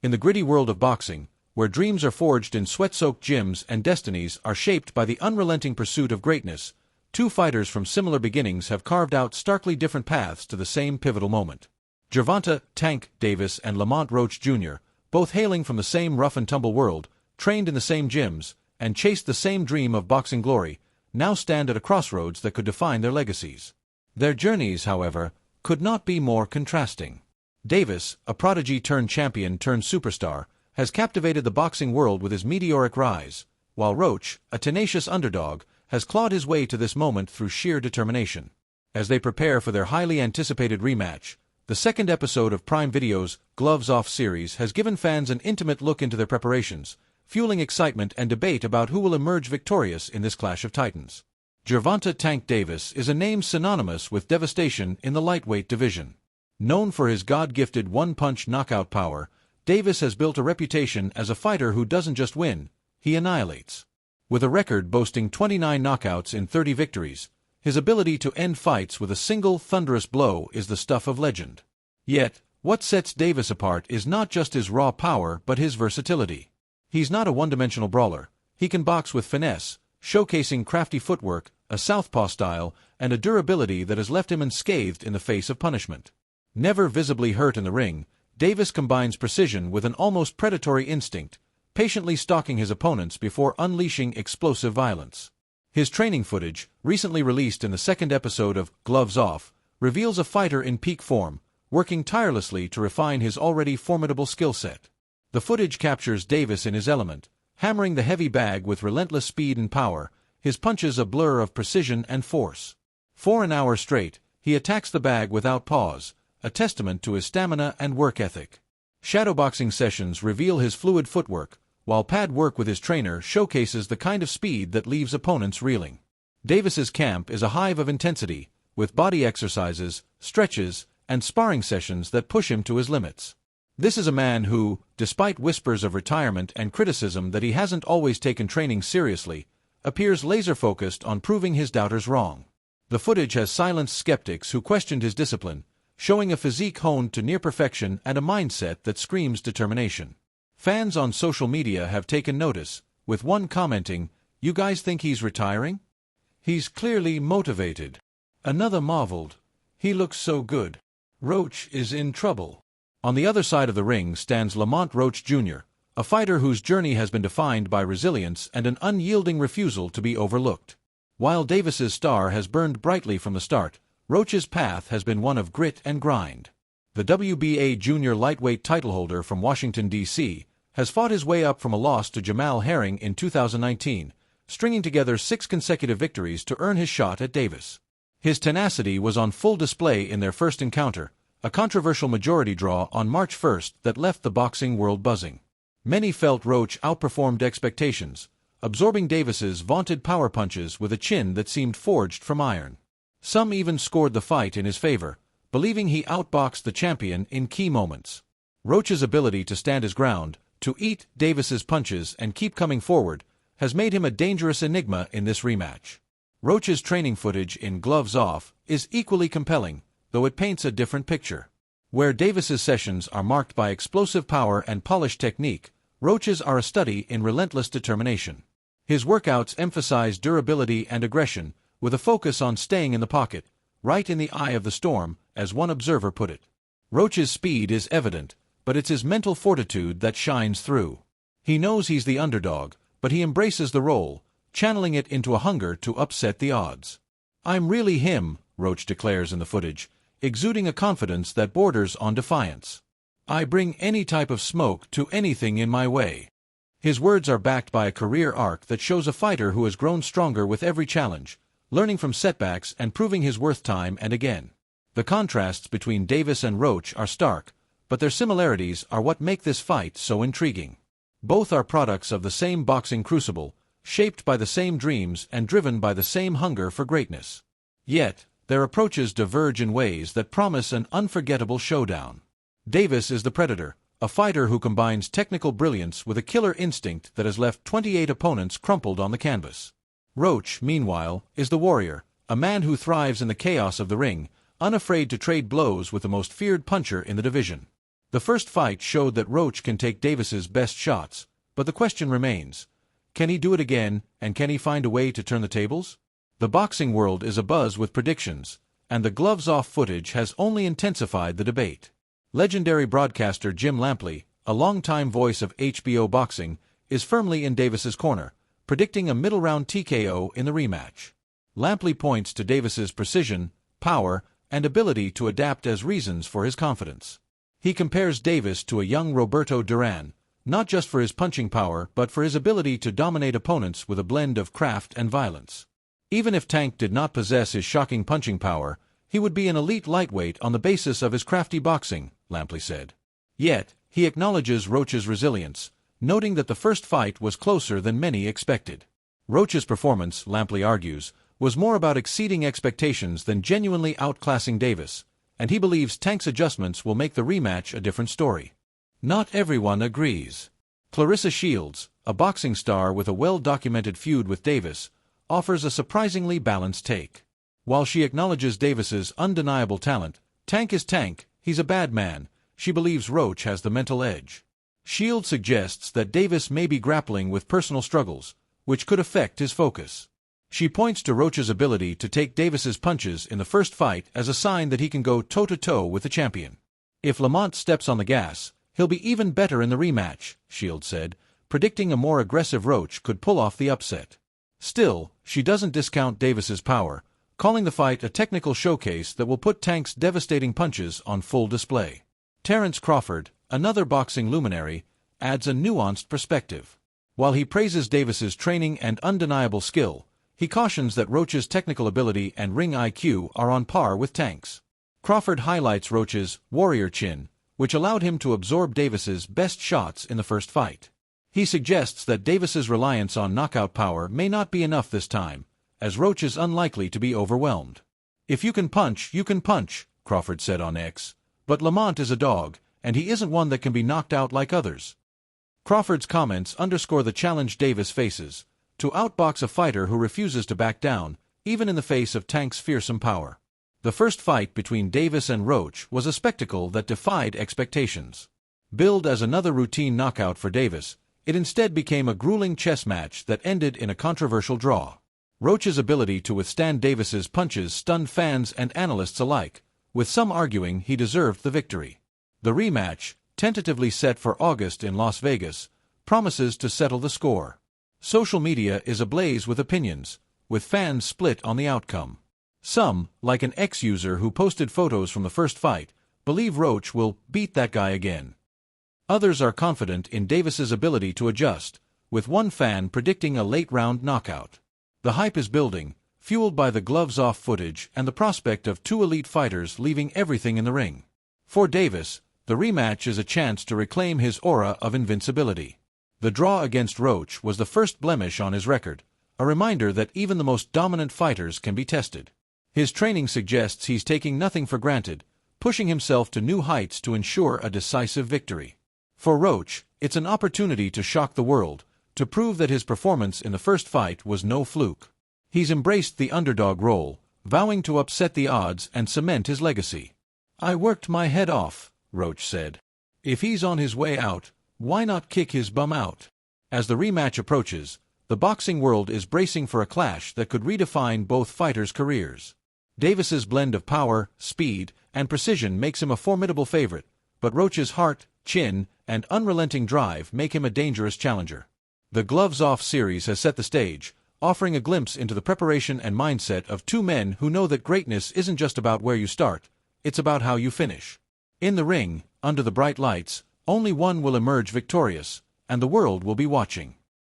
In the gritty world of boxing, where dreams are forged in sweat-soaked gyms and destinies are shaped by the unrelenting pursuit of greatness, two fighters from similar beginnings have carved out starkly different paths to the same pivotal moment. Gervonta "Tank" Davis and Lamont Roach Jr., both hailing from the same rough-and-tumble world, trained in the same gyms, and chased the same dream of boxing glory, now stand at a crossroads that could define their legacies. Their journeys, however, could not be more contrasting. Davis, a prodigy-turned-champion-turned-superstar, has captivated the boxing world with his meteoric rise, while Roach, a tenacious underdog, has clawed his way to this moment through sheer determination. As they prepare for their highly anticipated rematch, the second episode of Prime Video's Gloves Off series has given fans an intimate look into their preparations, fueling excitement and debate about who will emerge victorious in this clash of titans. Gervonta "Tank" Davis is a name synonymous with devastation in the lightweight division. Known for his God-gifted one-punch knockout power, Davis has built a reputation as a fighter who doesn't just win, he annihilates. With a record boasting 29 knockouts in 30 victories, his ability to end fights with a single thunderous blow is the stuff of legend. Yet, what sets Davis apart is not just his raw power but his versatility. He's not a one-dimensional brawler. He can box with finesse, showcasing crafty footwork, a southpaw style, and a durability that has left him unscathed in the face of punishment. Never visibly hurt in the ring, Davis combines precision with an almost predatory instinct, patiently stalking his opponents before unleashing explosive violence. His training footage, recently released in the second episode of Gloves Off, reveals a fighter in peak form, working tirelessly to refine his already formidable skill set. The footage captures Davis in his element, hammering the heavy bag with relentless speed and power, his punches a blur of precision and force. For an hour straight, he attacks the bag without pause, a testament to his stamina and work ethic. Shadowboxing sessions reveal his fluid footwork, while pad work with his trainer showcases the kind of speed that leaves opponents reeling. Davis's camp is a hive of intensity, with body exercises, stretches, and sparring sessions that push him to his limits. This is a man who, despite whispers of retirement and criticism that he hasn't always taken training seriously, appears laser-focused on proving his doubters wrong. The footage has silenced skeptics who questioned his discipline, showing a physique honed to near perfection and a mindset that screams determination. Fans on social media have taken notice, with one commenting, "You guys think he's retiring? He's clearly motivated." Another marveled, "He looks so good. Roach is in trouble." On the other side of the ring stands Lamont Roach Jr., a fighter whose journey has been defined by resilience and an unyielding refusal to be overlooked. While Davis's star has burned brightly from the start, Roach's path has been one of grit and grind. The WBA junior lightweight titleholder from Washington, D.C., has fought his way up from a loss to Jamal Herring in 2019, stringing together 6 consecutive victories to earn his shot at Davis. His tenacity was on full display in their first encounter, a controversial majority draw on March 1 that left the boxing world buzzing. Many felt Roach outperformed expectations, absorbing Davis's vaunted power punches with a chin that seemed forged from iron. Some even scored the fight in his favor, believing he outboxed the champion in key moments. Roach's ability to stand his ground, to eat Davis's punches and keep coming forward, has made him a dangerous enigma in this rematch. Roach's training footage in Gloves Off is equally compelling, though it paints a different picture. Where Davis's sessions are marked by explosive power and polished technique, Roach's are a study in relentless determination. His workouts emphasize durability and aggression, with a focus on staying in the pocket, right in the eye of the storm, as one observer put it. Roach's speed is evident, but it's his mental fortitude that shines through. He knows he's the underdog, but he embraces the role, channeling it into a hunger to upset the odds. "I'm really him," Roach declares in the footage, exuding a confidence that borders on defiance. "I bring any type of smoke to anything in my way." His words are backed by a career arc that shows a fighter who has grown stronger with every challenge, learning from setbacks and proving his worth time and again. The contrasts between Davis and Roach are stark, but their similarities are what make this fight so intriguing. Both are products of the same boxing crucible, shaped by the same dreams and driven by the same hunger for greatness. Yet, their approaches diverge in ways that promise an unforgettable showdown. Davis is the predator, a fighter who combines technical brilliance with a killer instinct that has left 28 opponents crumpled on the canvas. Roach, meanwhile, is the warrior, a man who thrives in the chaos of the ring, unafraid to trade blows with the most feared puncher in the division. The first fight showed that Roach can take Davis's best shots, but the question remains, can he do it again, and can he find a way to turn the tables? The boxing world is abuzz with predictions, and the gloves-off footage has only intensified the debate. Legendary broadcaster Jim Lampley, a longtime voice of HBO boxing, is firmly in Davis's corner, predicting a middle-round TKO in the rematch. Lampley points to Davis's precision, power, and ability to adapt as reasons for his confidence. He compares Davis to a young Roberto Duran, not just for his punching power but for his ability to dominate opponents with a blend of craft and violence. Even if Tank did not possess his shocking punching power, he would be an elite lightweight on the basis of his crafty boxing, Lampley said. Yet, he acknowledges Roach's resilience, noting that the first fight was closer than many expected. Roach's performance, Lampley argues, was more about exceeding expectations than genuinely outclassing Davis, and he believes Tank's adjustments will make the rematch a different story. Not everyone agrees. Clarissa Shields, a boxing star with a well-documented feud with Davis, offers a surprisingly balanced take. While she acknowledges Davis's undeniable talent, Tank is Tank, he's a bad man, she believes Roach has the mental edge. Shields suggests that Davis may be grappling with personal struggles, which could affect his focus. She points to Roach's ability to take Davis's punches in the first fight as a sign that he can go toe-to-toe with the champion. If Lamont steps on the gas, he'll be even better in the rematch, Shields said, predicting a more aggressive Roach could pull off the upset. Still, she doesn't discount Davis's power, calling the fight a technical showcase that will put Tank's devastating punches on full display. Terence Crawford, another boxing luminary, adds a nuanced perspective. While he praises Davis's training and undeniable skill, he cautions that Roach's technical ability and ring IQ are on par with Tank's. Crawford highlights Roach's warrior chin, which allowed him to absorb Davis's best shots in the first fight. He suggests that Davis's reliance on knockout power may not be enough this time, as Roach is unlikely to be overwhelmed. "If you can punch, Crawford said on X. But Lamont is a dog, and he isn't one that can be knocked out like others. Crawford's comments underscore the challenge Davis faces, to outbox a fighter who refuses to back down, even in the face of Tank's fearsome power. The first fight between Davis and Roach was a spectacle that defied expectations. Billed as another routine knockout for Davis, it instead became a grueling chess match that ended in a controversial draw. Roach's ability to withstand Davis's punches stunned fans and analysts alike, with some arguing he deserved the victory. The rematch, tentatively set for August in Las Vegas, promises to settle the score. Social media is ablaze with opinions, with fans split on the outcome. Some, like an ex-user who posted photos from the first fight, believe Roach will beat that guy again. Others are confident in Davis's ability to adjust, with one fan predicting a late-round knockout. The hype is building, fueled by the gloves-off footage and the prospect of two elite fighters leaving everything in the ring. For Davis, the rematch is a chance to reclaim his aura of invincibility. The draw against Roach was the first blemish on his record, a reminder that even the most dominant fighters can be tested. His training suggests he's taking nothing for granted, pushing himself to new heights to ensure a decisive victory. For Roach, it's an opportunity to shock the world, to prove that his performance in the first fight was no fluke. He's embraced the underdog role, vowing to upset the odds and cement his legacy. "I worked my head off," Roach said. "If he's on his way out, why not kick his bum out?" As the rematch approaches, the boxing world is bracing for a clash that could redefine both fighters' careers. Davis's blend of power, speed, and precision makes him a formidable favorite, but Roach's heart, chin, and unrelenting drive make him a dangerous challenger. The Gloves Off series has set the stage, offering a glimpse into the preparation and mindset of two men who know that greatness isn't just about where you start, it's about how you finish. In the ring, under the bright lights, only one will emerge victorious, and the world will be watching.